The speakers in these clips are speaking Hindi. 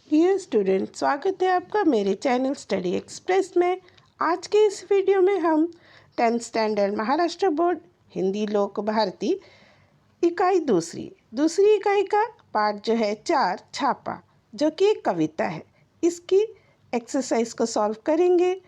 डियर स्टूडेंट, स्वागत है आपका मेरे चैनल स्टडी एक्सप्रेस में। आज के इस वीडियो में हम 10th standard Maharashtra board Hindi लोक भारती इकाई दूसरी इकाई का पाठ जो है 4 छापा, जो कि एक कविता है, इसकी एक्सरसाइज को सॉल्व करेंगे।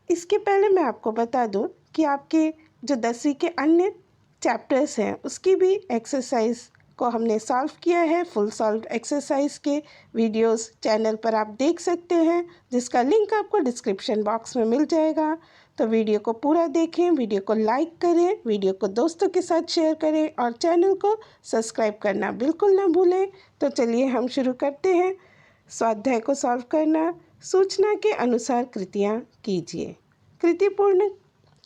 इसके पहले मैं आपको बता दूं कि आपके जो 10वीं के अन्य चैप्टर्स हैं उसकी भी एक्सरसाइज को हमने सॉल्व किया है। फुल सॉल्व एक्सरसाइज के वीडियोस चैनल पर आप देख सकते हैं, जिसका लिंक आपको डिस्क्रिप्शन बॉक्स में मिल जाएगा। तो वीडियो को पूरा देखें, वीडियो को लाइक करें, वीडियो को दोस्तों के साथ शेयर करें और चैनल को सब्सक्राइब करना बिल्कुल ना भूलें। तो चलिए हम शुरू करते हैं। स्वाध्याय को सॉल्व करना। सूचना के अनुसार कृतियाँ कीजिए। कृति पूर्ण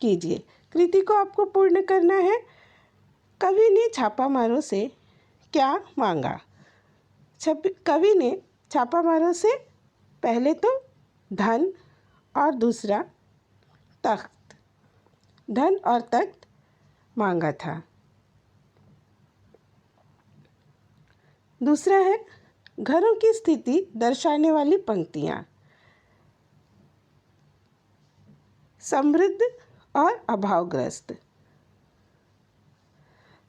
कीजिए। कृति को आपको पूर्ण करना है। कवि ने छापामारों से क्या मांगा? कवि ने छापामारों से पहले तो धन और दूसरा तख्त, धन और तख्त मांगा था। दूसरा है घरों की स्थिति दर्शाने वाली पंक्तियाँ, समृद्ध और अभावग्रस्त।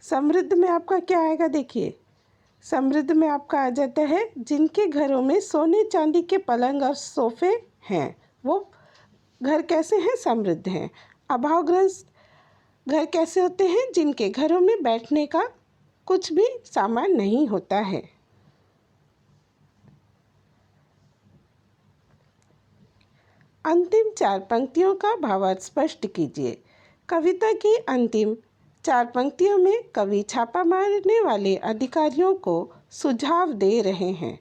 समृद्ध में आपका क्या आएगा? देखिए, समृद्ध में आपका आ जाता है जिनके घरों में सोने चांदी के पलंग और सोफे हैं, वो घर कैसे हैं? समृद्ध हैं। अभावग्रस्त घर कैसे होते हैं? जिनके घरों में बैठने का कुछ भी सामान नहीं होता है। अंतिम 4 पंक्तियों का भावार्थ स्पष्ट कीजिए। कविता की अंतिम 4 पंक्तियों में कवि छापा मारने वाले अधिकारियों को सुझाव दे रहे हैं।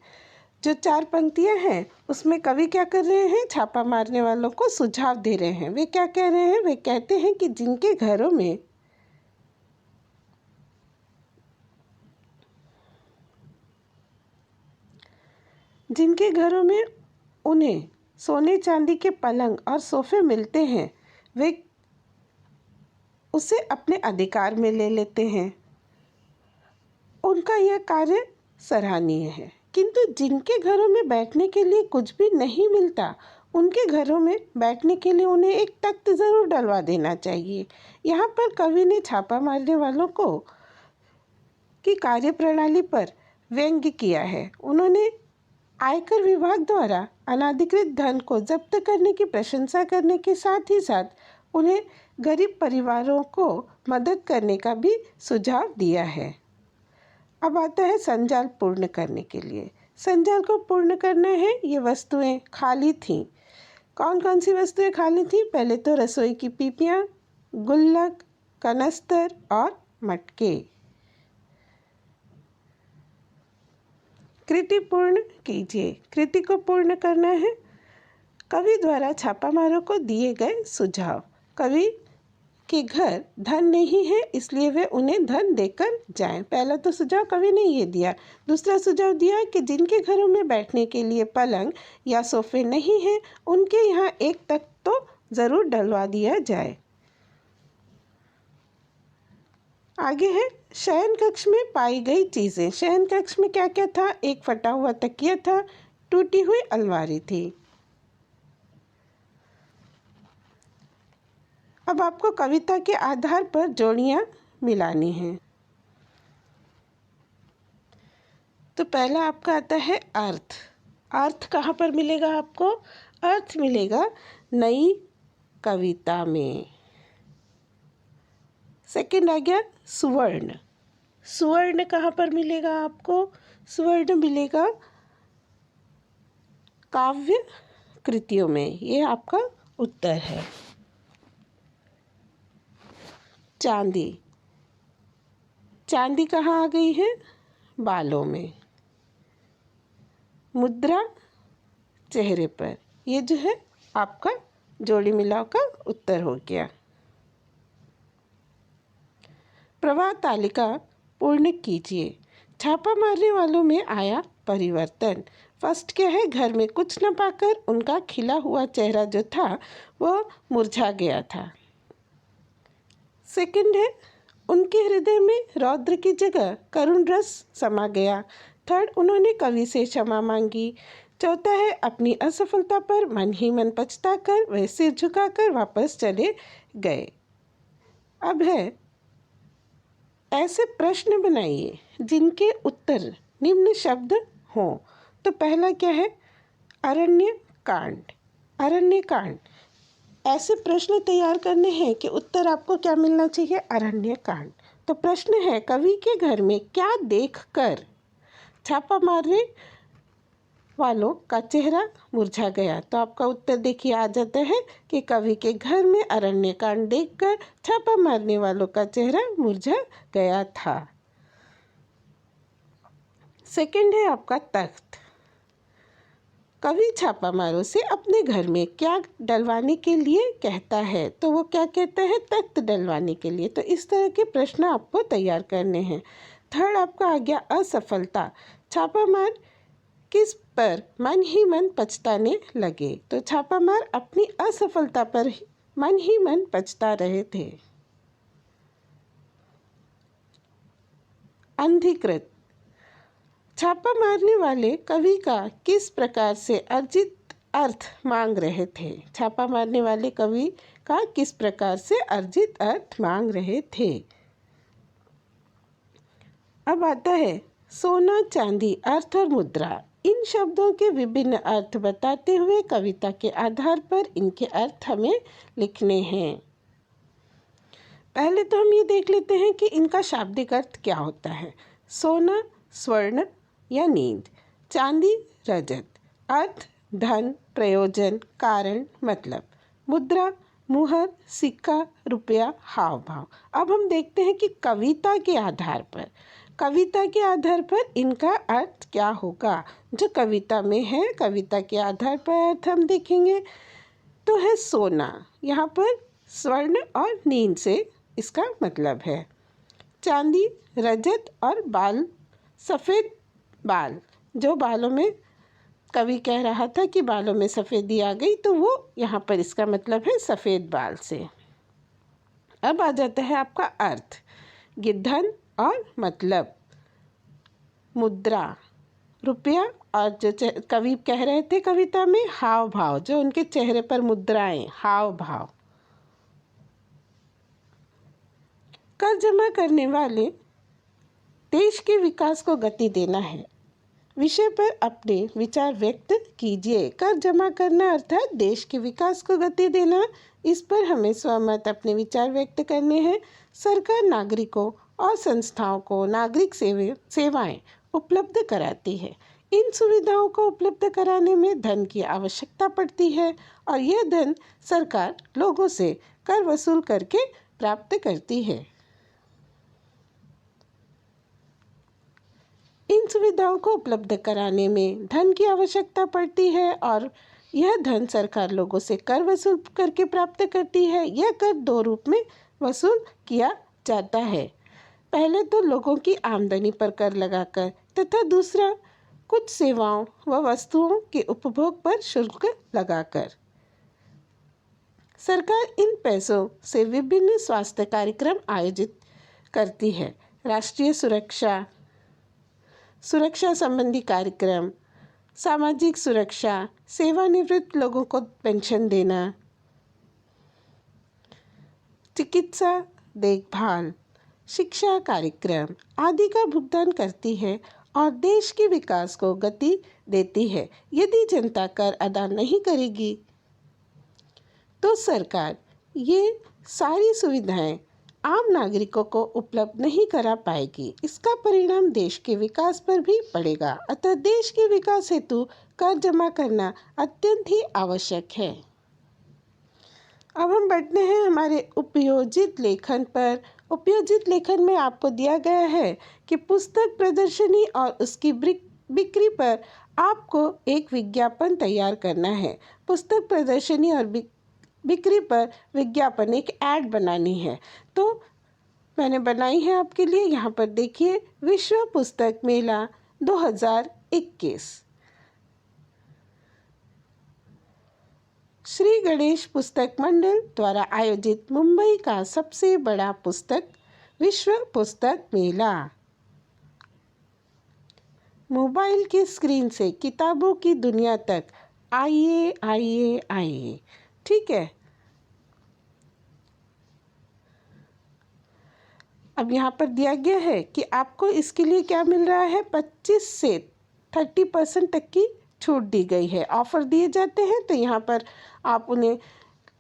जो 4 पंक्तियां हैं उसमें कवि क्या कर रहे हैं? छापा मारने वालों को सुझाव दे रहे हैं। वे क्या कह रहे हैं? वे कहते हैं कि जिनके घरों में उन्हें सोने चांदी के पलंग और सोफे मिलते हैं, वे उसे अपने अधिकार में ले लेते हैं। उनका यह कार्य सराहनीय है। किंतु जिनके घरों में बैठने के लिए कुछ भी नहीं मिलता, उनके घरों में बैठने के लिए उन्हें एक तख्त ज़रूर डलवा देना चाहिए। यहाँ पर कवि ने छापा मारने वालों को की कार्यप्रणाली पर व्यंग्य किया है। उन्होंने आयकर विभाग द्वारा अनाधिकृत धन को जब्त करने की प्रशंसा करने के साथ ही साथ उन्हें गरीब परिवारों को मदद करने का भी सुझाव दिया है। अब आता है संजाल पूर्ण करने के लिए। संजाल को पूर्ण करना है। ये वस्तुएं खाली थीं। कौन कौन सी वस्तुएं खाली थीं? पहले तो रसोई की पीपियाँ, गुल्लक, कनस्तर और मटके। कृति पूर्ण कीजिए। कृति को पूर्ण करना है। कवि द्वारा छापामारों को दिए गए सुझाव। कवि के घर धन नहीं है, इसलिए वे उन्हें धन देकर जाएं। पहला तो सुझाव कवि ने ये दिया। दूसरा सुझाव दिया कि जिनके घरों में बैठने के लिए पलंग या सोफे नहीं हैं, उनके यहाँ एक तख्त तो ज़रूर डलवा दिया जाए। आगे है शयन कक्ष में पाई गई चीज़ें। शयन कक्ष में क्या क्या था? एक फटा हुआ तकिया था, टूटी हुई अलमारी थी। अब आपको कविता के आधार पर जोड़ियाँ मिलानी हैं। तो पहला आपका आता है अर्थ। अर्थ कहाँ पर मिलेगा आपको? अर्थ मिलेगा नई कविता में। सेकंड आ गया सुवर्ण। सुवर्ण कहाँ पर मिलेगा आपको? सुवर्ण मिलेगा काव्य कृतियों में। ये आपका उत्तर है। चांदी। चांदी कहाँ आ गई है? बालों में। मुद्रा चेहरे पर। ये जो है आपका जोड़ी मिलाव का उत्तर हो गया। प्रवाह तालिका पूर्ण कीजिए। छापा मारने वालों में आया परिवर्तन। फर्स्ट क्या है? घर में कुछ न पाकर उनका खिला हुआ चेहरा जो था वो मुरझा गया था। सेकंड है उनके हृदय में रौद्र की जगह करुण रस समा गया। थर्ड, उन्होंने कवि से क्षमा मांगी। चौथा है, अपनी असफलता पर मन ही मन पछताकर वे सिर झुकाकर वापस चले गए। अब है, ऐसे प्रश्न बनाइए जिनके उत्तर निम्न शब्द हों। तो पहला क्या है? अरण्य कांड। अरण्य कांड, ऐसे प्रश्न तैयार करने हैं कि उत्तर आपको क्या मिलना चाहिए? अरण्य कांड। तो प्रश्न है, कवि के घर में क्या देखकर छापा मारने वालों का चेहरा मुरझा गया? तो आपका उत्तर देखिए आ जाता है कि कवि के घर में अरण्य कांड देखकर छापा मारने वालों का चेहरा मुरझा गया था। सेकंड है आपका तख्त। कवि छापामारों से अपने घर में क्या डलवाने के लिए कहता है? तो वो क्या कहता है? तख्त डलवाने के लिए। तो इस तरह के प्रश्न आपको तैयार करने हैं। थर्ड आपका आ गया असफलता। छापामार किस पर मन ही मन पछताने लगे? तो छापामार अपनी असफलता पर मन ही मन पछता रहे थे। अंधीकृत, छापा मारने वाले कवि का किस प्रकार से अर्जित अर्थ मांग रहे थे? छापा मारने वाले कवि का किस प्रकार से अर्जित अर्थ मांग रहे थे? अब आता है सोना, चांदी, अर्थ और मुद्रा। इन शब्दों के विभिन्न अर्थ बताते हुए कविता के आधार पर इनके अर्थ हमें लिखने हैं। पहले तो हम ये देख लेते हैं कि इनका शाब्दिक अर्थ क्या होता है। सोना स्वर्ण या नींद, चांदी रजत, अर्थ धन, प्रयोजन, कारण, मतलब, मुद्रा मुहर, सिक्का, रुपया, हाव भाव। अब हम देखते हैं कि कविता के आधार पर इनका अर्थ क्या होगा। जो कविता में है, कविता के आधार पर अर्थ हम देखेंगे। तो है सोना, यहाँ पर स्वर्ण और नींद से इसका मतलब है। चांदी, रजत और बाल, सफ़ेद बाल, जो बालों में कवि कह रहा था कि बालों में सफ़ेदी आ गई, तो वो यहाँ पर इसका मतलब है सफ़ेद बाल से। अब आ जाता है आपका अर्थ, धन और मतलब, मुद्रा, रुपया, और जो कवि कह रहे थे कविता में हाव भाव, जो उनके चेहरे पर मुद्राएं, हाव भाव। कर जमा करने वाले देश के विकास को गति देना है विषय पर अपने विचार व्यक्त कीजिए। कर जमा करना अर्थात देश के विकास को गति देना, इस पर हमें स्वमत अपने विचार व्यक्त करने हैं। सरकार नागरिकों और संस्थाओं को नागरिक सेवाएं उपलब्ध कराती है। इन सुविधाओं को उपलब्ध कराने में धन की आवश्यकता पड़ती है और यह धन सरकार लोगों से कर वसूल करके प्राप्त करती है। इन सुविधाओं को उपलब्ध कराने में धन की आवश्यकता पड़ती है और यह धन सरकार लोगों से कर वसूल करके प्राप्त करती है। यह कर दो रूप में वसूल किया जाता है। पहले तो लोगों की आमदनी पर कर लगाकर, तथा दूसरा कुछ सेवाओं व वस्तुओं के उपभोग पर शुल्क लगाकर। सरकार इन पैसों से विभिन्न स्वास्थ्य कार्यक्रम आयोजित करती है। राष्ट्रीय सुरक्षा संबंधी कार्यक्रम, सामाजिक सुरक्षा, सेवानिवृत्त लोगों को पेंशन देना, चिकित्सा देखभाल, शिक्षा कार्यक्रम आदि का भुगतान करती है और देश के विकास को गति देती है। यदि जनता कर अदा नहीं करेगी तो सरकार ये सारी सुविधाएं आम नागरिकों को उपलब्ध नहीं करा पाएगी। इसका परिणाम देश के विकास पर भी पड़ेगा। अतः देश के विकास हेतु कर जमा करना अत्यंत ही आवश्यक है। अब हम बढ़ते हैं हमारे उपयोजित लेखन पर। उपयोजित लेखन में आपको दिया गया है कि पुस्तक प्रदर्शनी और उसकी बिक्री पर आपको एक विज्ञापन तैयार करना है। पुस्तक प्रदर्शनी और बिक्री पर विज्ञापन, एक ऐड बनानी है। तो मैंने बनाई है आपके लिए, यहाँ पर देखिए, विश्व पुस्तक मेला 2021, श्री गणेश पुस्तक मंडल द्वारा आयोजित मुंबई का सबसे बड़ा विश्व पुस्तक मेला। मोबाइल की स्क्रीन से किताबों की दुनिया तक आइए आइए आइए। ठीक है, अब यहाँ पर दिया गया है कि आपको इसके लिए क्या मिल रहा है, 25 से 30% तक की छूट दी गई है। ऑफ़र दिए जाते हैं तो यहाँ पर आप उन्हें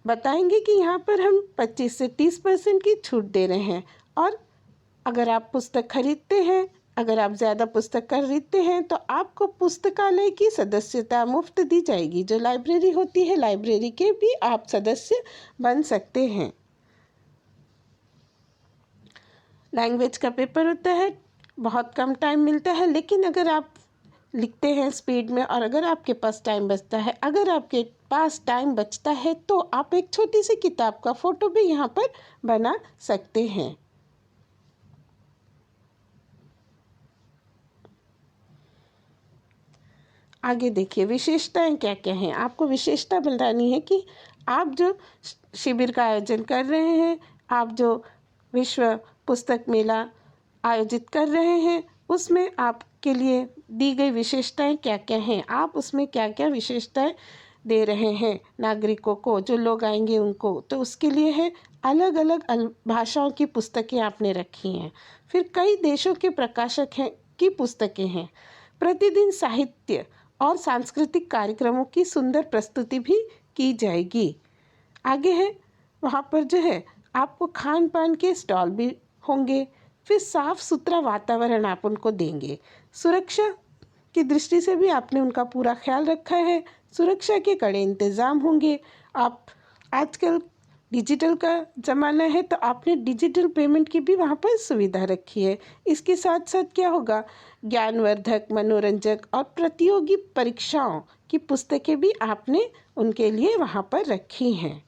बताएंगे कि यहाँ पर हम 25 से 30% की छूट दे रहे हैं। और अगर आप पुस्तक खरीदते हैं, अगर आप ज़्यादा पुस्तक खरीदते हैं तो आपको पुस्तकालय की सदस्यता मुफ्त दी जाएगी। जो लाइब्रेरी होती है, लाइब्रेरी के भी आप सदस्य बन सकते हैं। लैंग्वेज का पेपर होता है, बहुत कम टाइम मिलता है, लेकिन अगर आप लिखते हैं स्पीड में और अगर आपके पास टाइम बचता है, तो आप एक छोटी सी किताब का फ़ोटो भी यहाँ पर बना सकते हैं। आगे देखिए विशेषताएं क्या क्या हैं। आपको विशेषता बतानी है कि आप जो शिविर का आयोजन कर रहे हैं, आप जो विश्व पुस्तक मेला आयोजित कर रहे हैं, उसमें आपके लिए दी गई विशेषताएं क्या क्या हैं, आप उसमें क्या क्या विशेषताएं दे रहे हैं नागरिकों को, जो लोग आएंगे उनको। तो उसके लिए है अलग अलग भाषाओं की पुस्तकें आपने रखी हैं। फिर कई देशों के प्रकाशक हैं की पुस्तकें हैं। प्रतिदिन साहित्य और सांस्कृतिक कार्यक्रमों की सुंदर प्रस्तुति भी की जाएगी। आगे है वहाँ पर जो है आपको खान पान के स्टॉल भी होंगे। फिर साफ सुथरा वातावरण आप उनको देंगे। सुरक्षा की दृष्टि से भी आपने उनका पूरा ख्याल रखा है। सुरक्षा के कड़े इंतज़ाम होंगे। आप आजकल डिजिटल का ज़माना है तो आपने डिजिटल पेमेंट की भी वहाँ पर सुविधा रखी है। इसके साथ साथ क्या होगा, ज्ञानवर्धक, मनोरंजक और प्रतियोगी परीक्षाओं की पुस्तकें भी आपने उनके लिए वहाँ पर रखी हैं।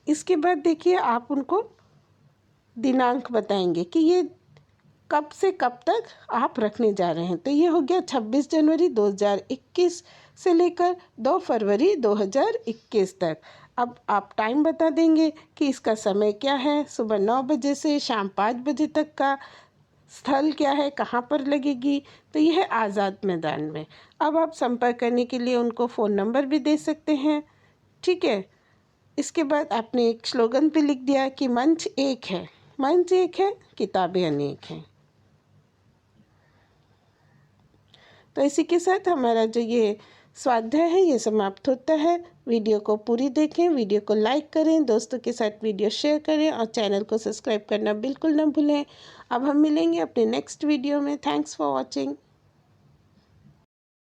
इसके बाद देखिए आप उनको दिनांक बताएंगे कि ये कब से कब तक आप रखने जा रहे हैं। तो ये हो गया 26 जनवरी 2021 से लेकर 2 फरवरी 2021 तक। अब आप टाइम बता देंगे कि इसका समय क्या है, सुबह 9 बजे से शाम 5 बजे तक का, स्थल क्या है, कहाँ पर लगेगी। तो यह है आज़ाद मैदान में। अब आप संपर्क करने के लिए उनको फ़ोन नंबर भी दे सकते हैं। ठीक है, इसके बाद आपने एक स्लोगन भी लिख दिया कि मंच एक है, मंच एक है, किताबें अनेक हैं। तो इसी के साथ हमारा जो ये स्वाध्याय है ये समाप्त होता है। वीडियो को पूरी देखें, वीडियो को लाइक करें, दोस्तों के साथ वीडियो शेयर करें और चैनल को सब्सक्राइब करना बिल्कुल ना भूलें। अब हम मिलेंगे अपने नेक्स्ट वीडियो में। Thanks for watching.